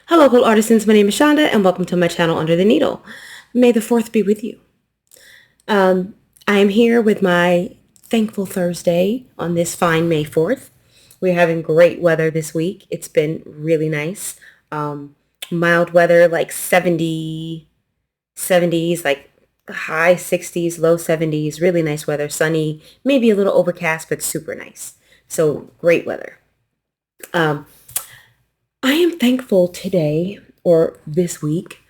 Hello, local artisans. My name is Shonda, and welcome to my channel Under the Needle. May the 4th be with you. I am here with my Thankful Thursday on this fine May 4th. We're having great weather this week. It's been really nice. Mild weather, like 70s, like high 60s, low 70s. Really nice weather. Sunny, maybe a little overcast, but super nice. So great weather. I am thankful today or this week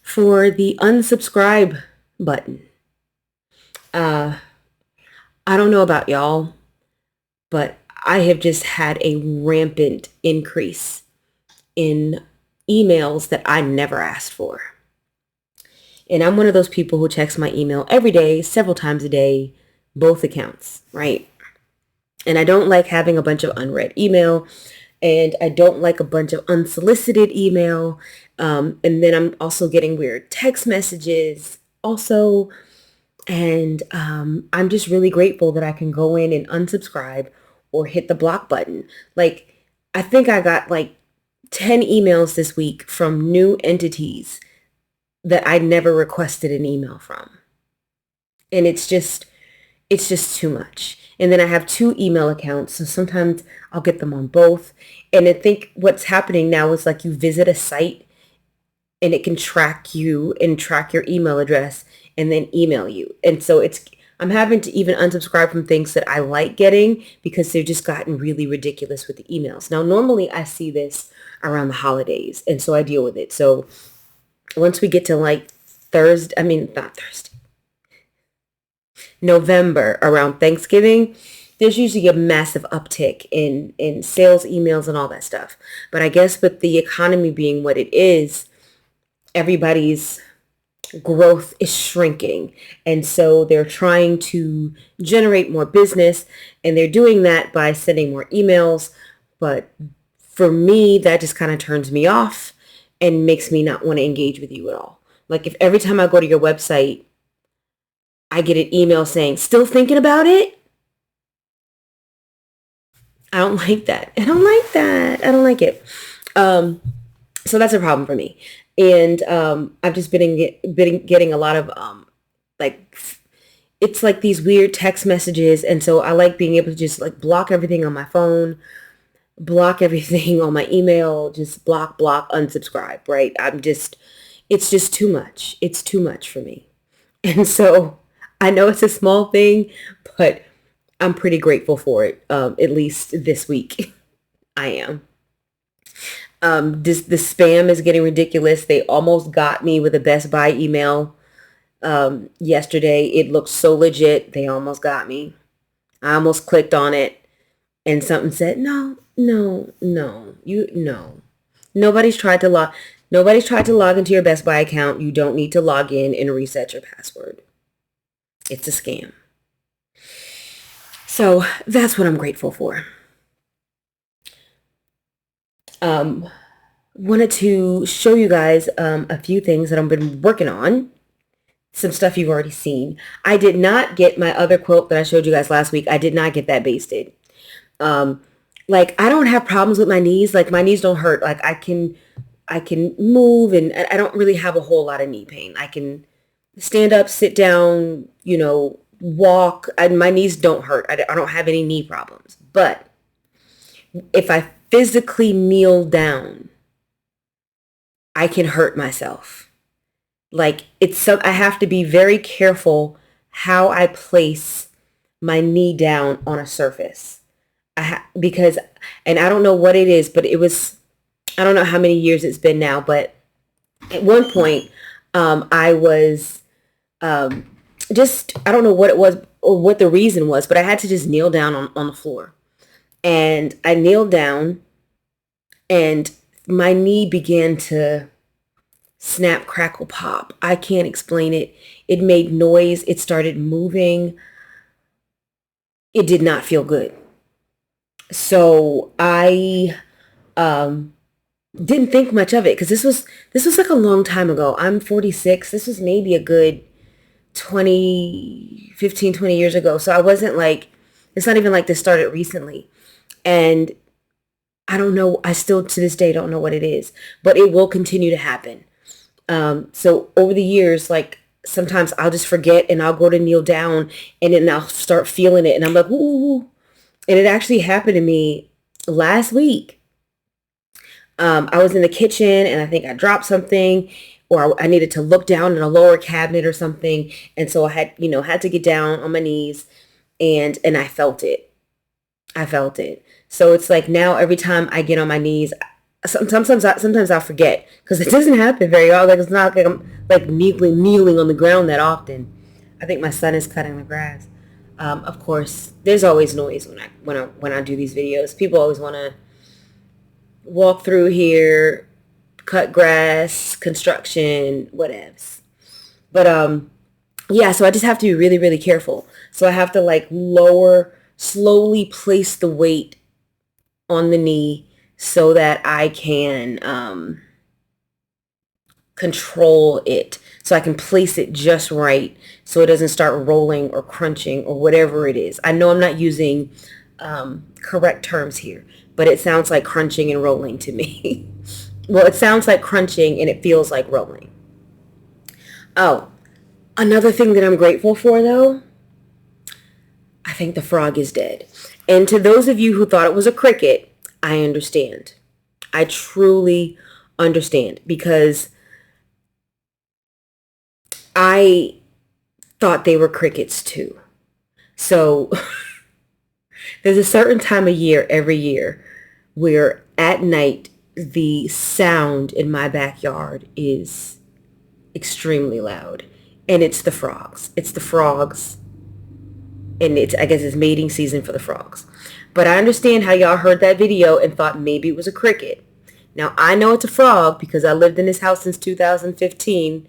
for the unsubscribe button. I don't know about y'all, but I have just had a rampant increase in emails that I never asked for. And I'm one of those people who checks my email every day, several times a day, both accounts, right? And I don't like having a bunch of unread email, and I don't like a bunch of unsolicited email. And then I'm also getting weird text messages also. And I'm just really grateful that I can go in and unsubscribe or hit the block button. Like, I think I got like 10 emails this week from new entities that I never requested an email from. And it's just too much. And then I have two email accounts, so sometimes I'll get them on both. And I think what's happening now is like you visit a site and it can track you and track your email address and then email you. And so I'm having to even unsubscribe from things that I like getting because they've just gotten really ridiculous with the emails. Now, normally I see this around the holidays, and so I deal with it. So once we get to like not Thursday, November around Thanksgiving, there's usually a massive uptick in sales emails and all that stuff. But I guess with the economy being what it is, everybody's growth is shrinking. And so they're trying to generate more business, and they're doing that by sending more emails. But for me, that just kind of turns me off and makes me not want to engage with you at all. Like if every time I go to your website, I get an email saying, still thinking about it? I don't like that. I don't like that. I don't like it. So that's a problem for me. And I've just been getting a lot of like it's like these weird text messages, and so I like being able to just like block everything on my phone, block everything on my email, just block, unsubscribe, right? It's just too much. It's too much for me. And so I know it's a small thing, but I'm pretty grateful for it, at least this week. I am. The spam is getting ridiculous. They almost got me with a Best Buy email yesterday. It looked so legit. They almost got me. I almost clicked on it and something said, no, no, no, no. Nobody's tried to log. Nobody's tried to log into your Best Buy account. You don't need to log in and reset your password. It's a scam. So that's what I'm grateful for. Wanted to show you guys a few things that I've been working on. Some stuff you've already seen. I did not get my other quilt that I showed you guys last week. I did not get that basted. Like I don't have problems with my knees. Like my knees don't hurt. Like I can move, and I don't really have a whole lot of knee pain. I can stand up, sit down, walk. My knees don't hurt. I don't have any knee problems. But if I physically kneel down, I can hurt myself. Like I have to be very careful how I place my knee down on a surface. Because, and I don't know what it is, but I don't know how many years it's been now, but at one point, I was, I don't know what it was or what the reason was, but I had to just kneel down on the floor. And I kneeled down and my knee began to snap, crackle, pop. I can't explain it. It made noise. It started moving. It did not feel good. So I didn't think much of it because this was like a long time ago. I'm 46. This was maybe a good 20 years ago. So I wasn't like, it's not even like this started recently. And I don't know. I still to this day don't know what it is, but it will continue to happen. So over the years, like sometimes I'll just forget and I'll go to kneel down and then I'll start feeling it and I'm like, ooh. And it actually happened to me last week. I was in the kitchen and I think I dropped something or I needed to look down in a lower cabinet or something. And so I had, had to get down on my knees and I felt it. I felt it. So it's like now every time I get on my knees, sometimes I'll forget because it doesn't happen very often. Like it's not like I'm like kneeling on the ground that often. I think my son is cutting the grass. Of course, there's always noise when I do these videos. People always want to walk through here, cut grass, construction, whatevs. But yeah, so I just have to be really, really careful. So I have to like slowly place the weight on the knee so that I can control it. So I can place it just right so it doesn't start rolling or crunching or whatever it is. I know I'm not using correct terms here, but it sounds like crunching and rolling to me. Well, it sounds like crunching and it feels like rolling. Oh, another thing that I'm grateful for though, I think the frog is dead. And to those of you who thought it was a cricket, I understand. I truly understand because I thought they were crickets too. So there's a certain time of year every year where at night the sound in my backyard is extremely loud. And it's the frogs. It's the frogs. And I guess it's mating season for the frogs. But I understand how y'all heard that video and thought maybe it was a cricket. Now I know it's a frog because I lived in this house since 2015.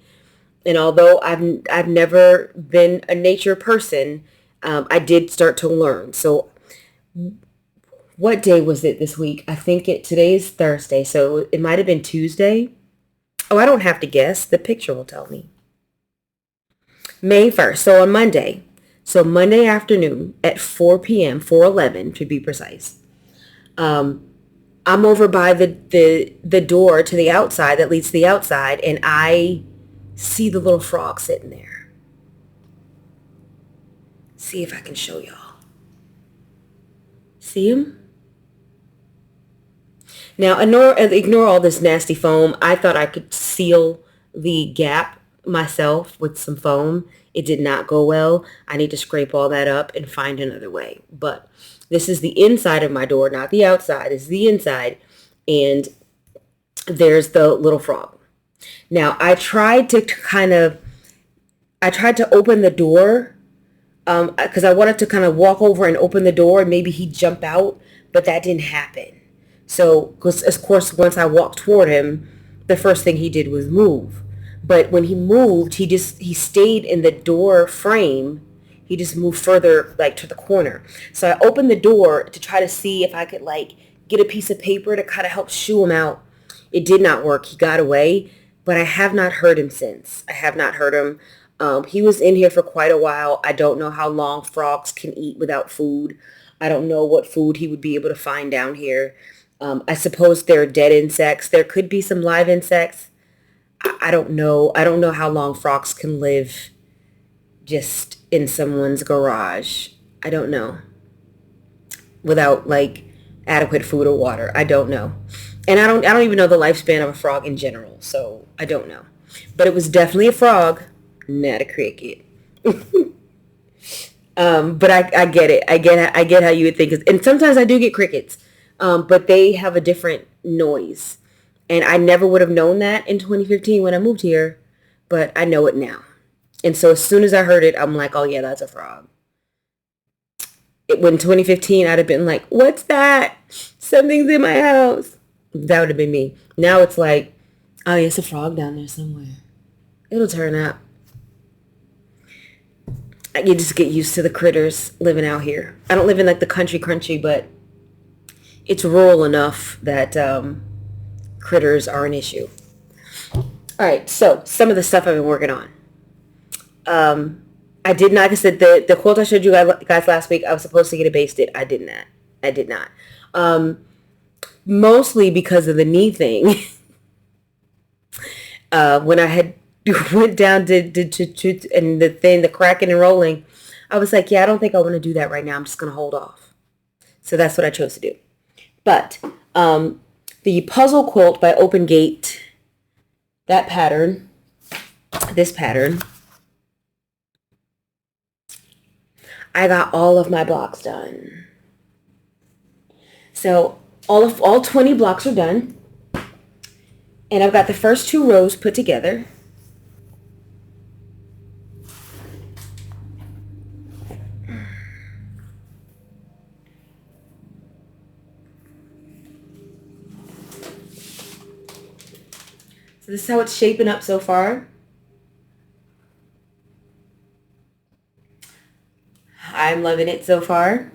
And although I've never been a nature person, I did start to learn. So what day was it this week? I think today's Thursday, so it might have been Tuesday. Oh, I don't have to guess. The picture will tell me. May 1st, so on Monday. So Monday afternoon at 4 p.m., 4:11 to be precise. I'm over by the door to the outside that leads to the outside, and I see the little frog sitting there. See if I can show y'all. See him? Now, ignore all this nasty foam. I thought I could seal the gap myself with some foam. It did not go well. I need to scrape all that up and find another way. But this is the inside of my door, not the outside. This is the inside. And there's the little frog. Now, I tried to open the door because I wanted to kind of walk over and open the door and maybe he'd jump out, but that didn't happen. So, because of course, once I walked toward him, the first thing he did was move. But when he moved, he stayed in the door frame. He just moved further, like to the corner. So I opened the door to try to see if I could like get a piece of paper to kind of help shoo him out. It did not work. He got away, but I have not heard him since. I have not heard him. He was in here for quite a while. I don't know how long frogs can eat without food. I don't know what food he would be able to find down here. I suppose there are dead insects. There could be some live insects. I don't know. I don't know how long frogs can live just in someone's garage. I don't know. Without like adequate food or water. I don't know. And I don't even know the lifespan of a frog in general. So I don't know. But it was definitely a frog, not a cricket. But I get it. I get how you would think. And sometimes I do get crickets. But they have a different noise. And I never would have known that in 2015 when I moved here, but I know it now. And so as soon as I heard it, I'm like, oh yeah, that's a frog. When 2015, I'd have been like, what's that? Something's in my house. That would have been me. Now it's like, oh yeah, it's a frog down there somewhere. It'll turn up. You just get used to the critters living out here. I don't live in like the country, but it's rural enough that critters are an issue. All right, so some of the stuff I've been working on. I did not, like I said, the quilt I showed you guys last week, I was supposed to get it basted. I did not. mostly because of the knee thing. When I had went down to and the cracking and rolling, I was like, yeah, I don't think I want to do that right now. I'm just going to hold off. So that's what I chose to do. But the puzzle quilt by Open Gate, that pattern, this pattern, I got all of my blocks done. So all 20 blocks are done. And I've got the first 2 rows put together. So this is how it's shaping up so far. I'm loving it so far.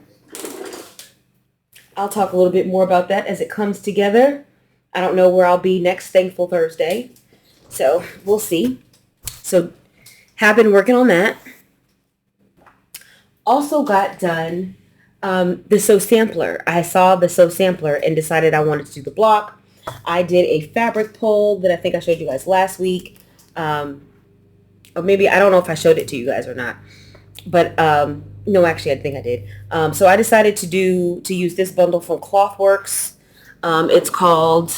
I'll talk a little bit more about that as it comes together. I don't know where I'll be next Thankful Thursday. So we'll see. So have been working on that. Also got done the sew sampler. I saw the sew sampler and decided I wanted to do the block. I did a fabric pull that I think I showed you guys last week. Or maybe, I don't know if I showed it to you guys or not. But no, actually, I think I did. So I decided to use this bundle from Clothworks. It's called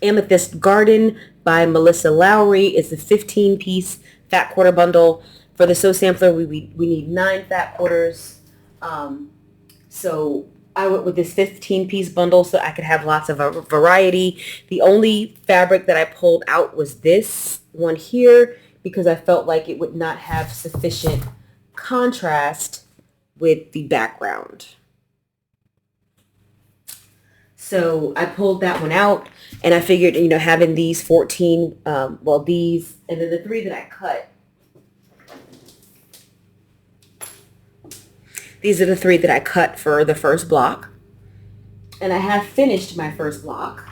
Amethyst Garden by Melissa Lowry. It's a 15-piece fat quarter bundle. For the sew sampler, we need 9 fat quarters. So I went with this 15-piece bundle so I could have lots of variety. The only fabric that I pulled out was this one here because I felt like it would not have sufficient contrast with the background. So I pulled that one out and I figured, having these 14, these, and then the 3 that I cut. These are the 3 that I cut for the first block. And I have finished my first block.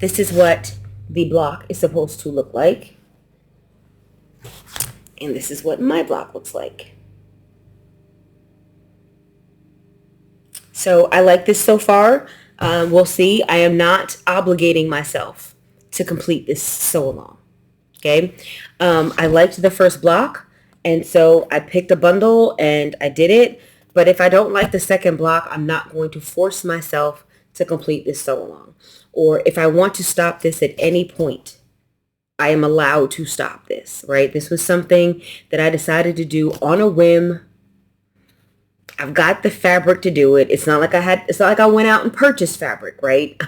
This is what the block is supposed to look like. And this is what my block looks like. So I like this so far. We'll see. I am not obligating myself to complete this sew along. Okay. I liked the first block. And so I picked a bundle and I did it. But if I don't like the second block, I'm not going to force myself to complete this sew along. Or if I want to stop this at any point, I am allowed to stop this, right? This was something that I decided to do on a whim. I've got the fabric to do it. It's not like I went out and purchased fabric, right?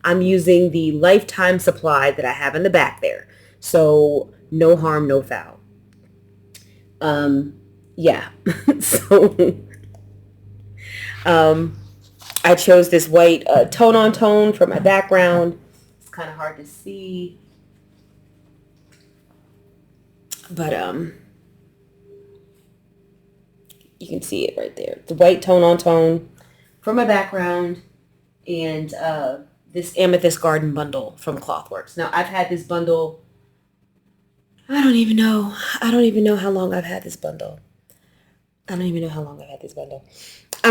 I'm using the lifetime supply that I have in the back there. So no harm, no foul. Yeah. So, I chose this white tone on tone for my background. It's kind of hard to see. But, you can see it right there. The white tone on tone for my background and, this Amethyst Garden bundle from Clothworks. Now, I've had this bundle, I don't even know how long I've had this bundle. I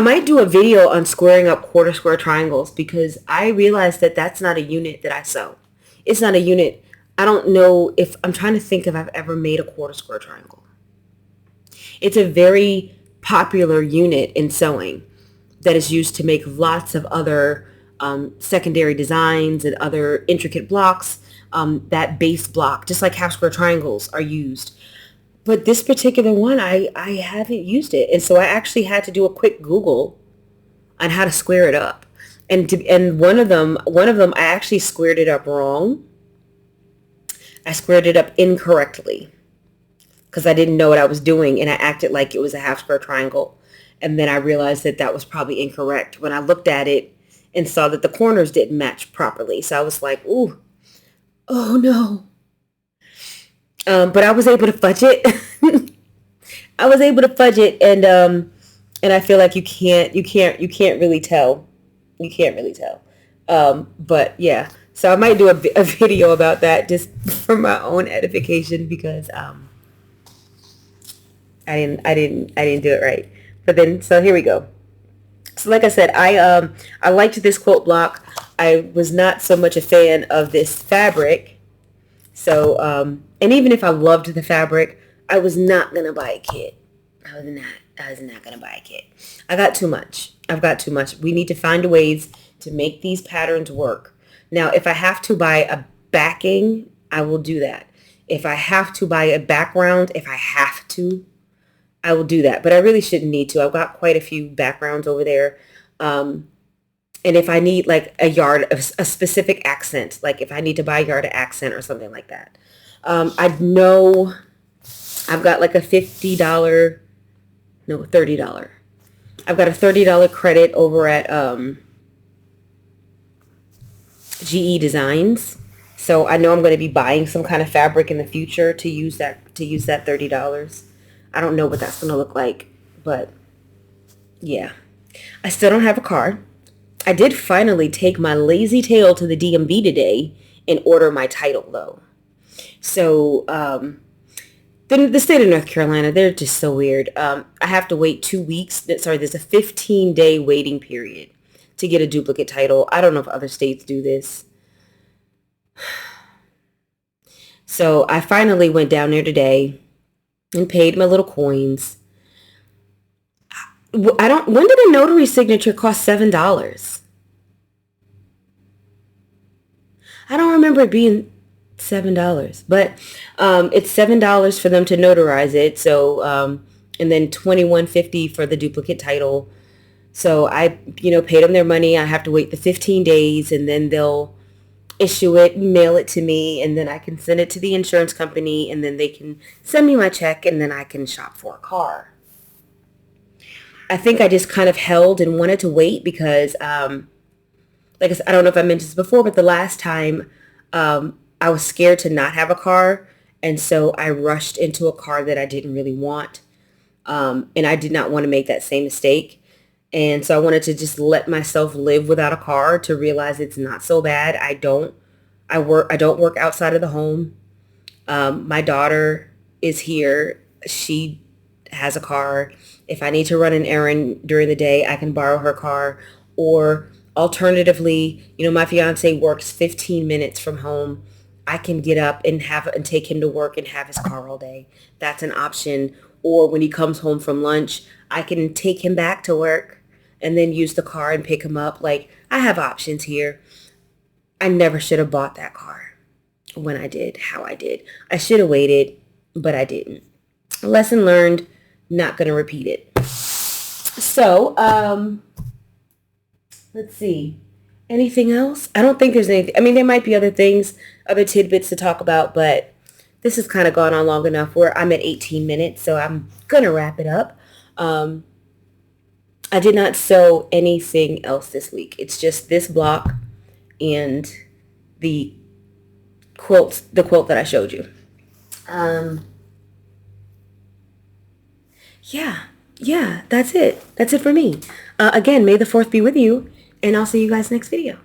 might do a video on squaring up quarter square triangles because I realized that that's not a unit that I sew. It's not a unit. I don't know if, I'm trying to think if I've ever made a quarter square triangle. It's a very popular unit in sewing that is used to make lots of other secondary designs and other intricate blocks. That base block, just like half square triangles, are used. But this particular one, I haven't used it. And so I actually had to do a quick Google on how to square it up. And one of them, I actually squared it up wrong. I squared it up incorrectly because I didn't know what I was doing. And I acted like it was a half square triangle. And then I realized that that was probably incorrect when I looked at it and saw that the corners didn't match properly. So I was like, ooh, oh no. But I was able to fudge it. And I feel like you can't really tell. You can't really tell. But yeah, so I might do a video about that just for my own edification because I didn't do it right. But then, so here we go. So like I said, I liked this quilt block. I was not so much a fan of this fabric. So and even if I loved the fabric, I was not gonna buy a kit. I was not. I was not gonna buy a kit. I got too much. I've got too much. We need to find ways to make these patterns work. Now, if I have to buy a backing, I will do that. If I have to buy a background, if I have to, I will do that. But I really shouldn't need to. I've got quite a few backgrounds over there. Um, and if I need like a specific accent, like if I need to buy a yard of accent or something like that, I know I've got like a $50, no, $30. I've got a $30 credit over at GE Designs. So I know I'm going to be buying some kind of fabric in the future to use that $30. I don't know what that's going to look like, but yeah. I still don't have a car. I did finally take my lazy tail to the DMV today and order my title though. So the state of North Carolina, they're just so weird. I have to wait 2 weeks. Sorry, there's a 15-day waiting period to get a duplicate title. I don't know if other states do this. So I finally went down there today and paid my little coins. I don't. When did a notary signature cost $7? I don't remember it being $7, but it's $7 for them to notarize it. So and then $21.50 for the duplicate title. So I, paid them their money. I have to wait the 15 days, and then they'll issue it, mail it to me, and then I can send it to the insurance company, and then they can send me my check, and then I can shop for a car. I think I just kind of held and wanted to wait because like I said, I don't know if I mentioned this before, but the last time I was scared to not have a car. And so I rushed into a car that I didn't really want. And I did not want to make that same mistake. And so I wanted to just let myself live without a car to realize it's not so bad. I don't work outside of the home. My daughter is here. She has a car. If I need to run an errand during the day, I can borrow her car. Or alternatively, my fiance works 15 minutes from home. I can get up and take him to work and have his car all day. That's an option. Or when he comes home from lunch, I can take him back to work and then use the car and pick him up. Like, I have options here. I never should have bought that car when I did, how I did. I should have waited, but I didn't. Lesson learned, not going to repeat it. So, let's see. Anything else? I don't think there's anything. I mean, there might be other things, other tidbits to talk about, but this has kind of gone on long enough where I'm at 18 minutes, so I'm going to wrap it up. I did not sew anything else this week. It's just this block and the quilt that I showed you. Yeah, that's it. That's it for me. Again, may the 4th be with you, and I'll see you guys next video.